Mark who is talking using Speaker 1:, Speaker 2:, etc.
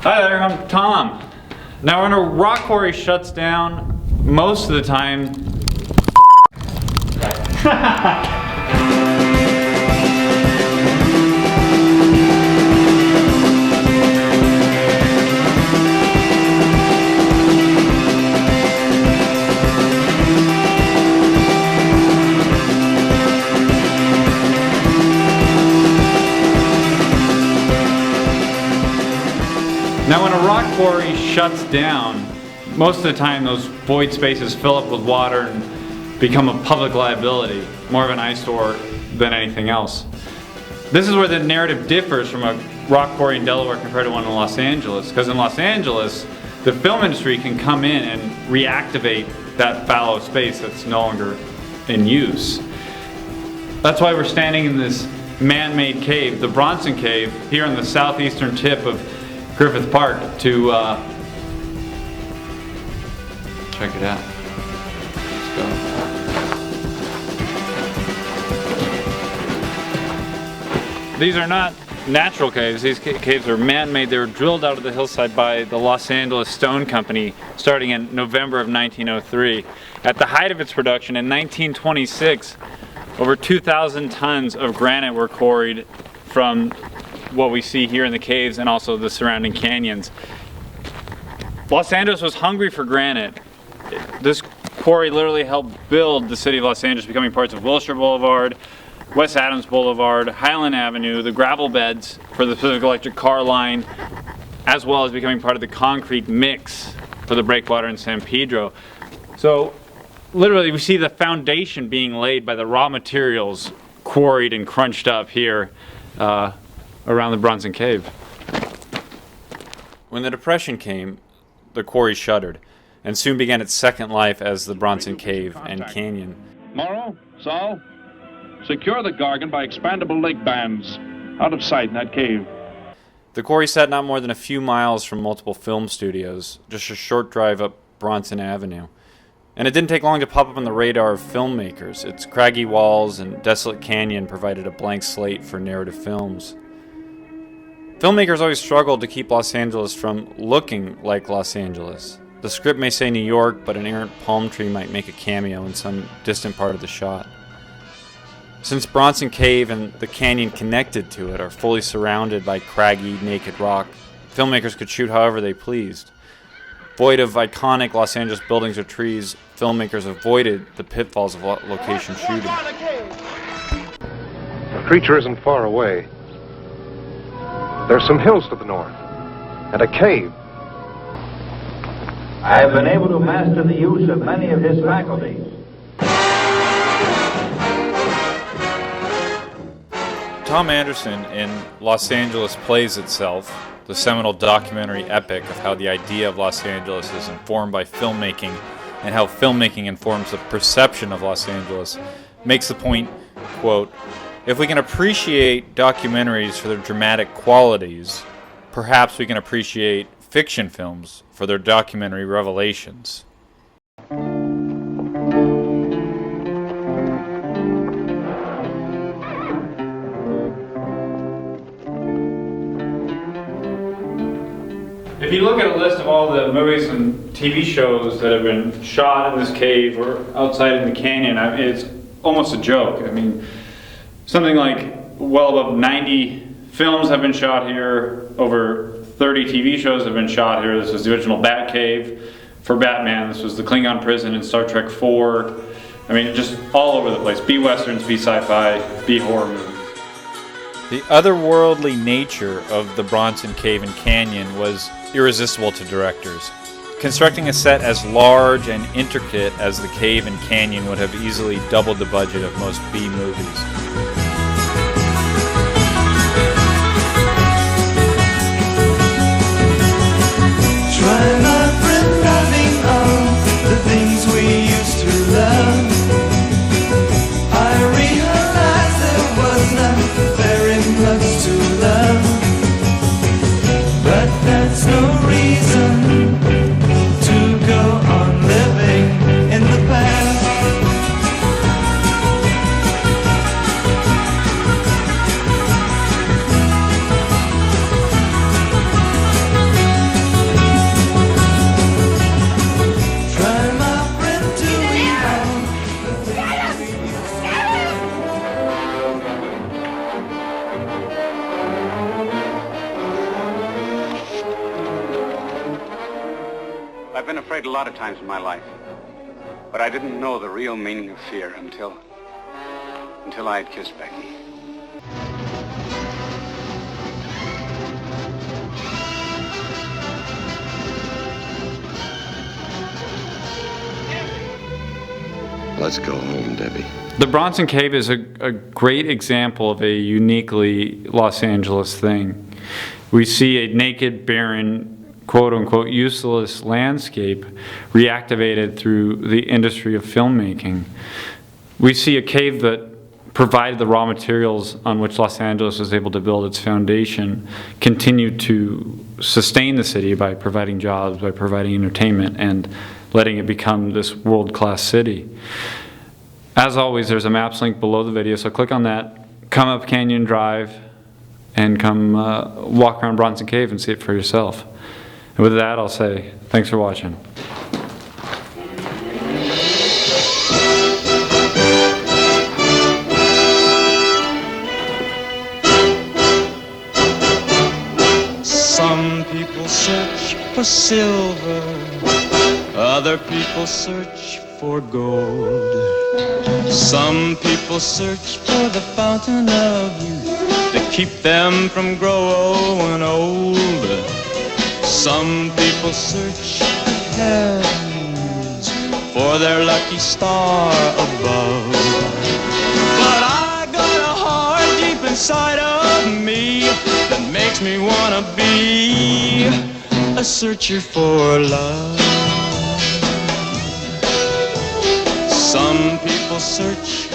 Speaker 1: Hi there, I'm Tom. Now when a rock quarry shuts down, most of the time... Now when a rock quarry shuts down, most of the time those void spaces fill up with water and become a public liability, more of an eyesore than anything else. This is where the narrative differs from a rock quarry in Delaware compared to one in Los Angeles, because in Los Angeles, the film industry can come in and reactivate that fallow space that's no longer in use. That's why we're standing in this man-made cave, the Bronson Cave, here on the southeastern tip of Griffith Park to check it out. Let's go. These are not natural caves. These caves are man-made. They were drilled out of the hillside by the Los Angeles Stone Company starting in November of 1903. At the height of its production in 1926, over 2,000 tons of granite were quarried from what we see here in the caves and also the surrounding canyons. Los Angeles was hungry for granite. This quarry literally helped build the city of Los Angeles, becoming parts of Wilshire Boulevard, West Adams Boulevard, Highland Avenue, the gravel beds for the Pacific Electric car line, as well as becoming part of the concrete mix for the breakwater in San Pedro. So literally we see the foundation being laid by the raw materials quarried and crunched up here around the Bronson Cave. When the Depression came, the quarry shuttered and soon began its second life as the Bronson Cave and Canyon.
Speaker 2: Morrow, Saul, secure the Gargan by expandable leg bands out of sight in that cave.
Speaker 1: The quarry sat not more than a few miles from multiple film studios, just a short drive up Bronson Avenue. And it didn't take long to pop up on the radar of filmmakers. Its craggy walls and desolate canyon provided a blank slate for narrative films. Filmmakers always struggled to keep Los Angeles from looking like Los Angeles. The script may say New York, but an errant palm tree might make a cameo in some distant part of the shot. Since Bronson Cave and the canyon connected to it are fully surrounded by craggy, naked rock, filmmakers could shoot however they pleased. Void of iconic Los Angeles buildings or trees, filmmakers avoided the pitfalls of location shooting.
Speaker 3: The creature isn't far away. There's some hills to the north, and a cave.
Speaker 4: I have been able to master the use of many of his faculties.
Speaker 1: Tom Anderson in Los Angeles Plays Itself, the seminal documentary epic of how the idea of Los Angeles is informed by filmmaking and how filmmaking informs the perception of Los Angeles, makes the point, quote, "If we can appreciate documentaries for their dramatic qualities, perhaps we can appreciate fiction films for their documentary revelations." If you look at a list of all the movies and TV shows that have been shot in this cave or outside in the canyon, I mean, it's almost a joke. I mean, something like well above 90 films have been shot here, over 30 TV shows have been shot here. This was the original Bat Cave for Batman. This was the Klingon prison in Star Trek 4. I mean, just all over the place. B-westerns, B-sci-fi, B-horror movies. The otherworldly nature of the Bronson Cave and Canyon was irresistible to directors. Constructing a set as large and intricate as the cave and canyon would have easily doubled the budget of most B movies.
Speaker 5: Try my friend loving all the things we used to love. I realized there was not very much to love, but that's no reason to go on living in the past.
Speaker 6: been afraid a lot of times in my life. But I didn't know the real meaning of fear until I had kissed Becky.
Speaker 7: Let's go home, Debbie.
Speaker 1: The Bronson Cave is a great example of a uniquely Los Angeles thing. We see a naked, barren, quote-unquote useless landscape reactivated through the industry of filmmaking. We see a cave that provided the raw materials on which Los Angeles was able to build its foundation, continue to sustain the city by providing jobs, by providing entertainment, and letting it become this world-class city. As always, there's a maps link below the video, so click on that, come up Canyon Drive, and come walk around Bronson Cave and see it for yourself. And with that, I'll say thanks for watching.
Speaker 5: Some people search for silver, other people search for gold. Some people search for the fountain of youth to keep them from growing old. Some people search the heavens for their lucky star above. But I got a heart deep inside of me that makes me wanna be a searcher for love. Some people search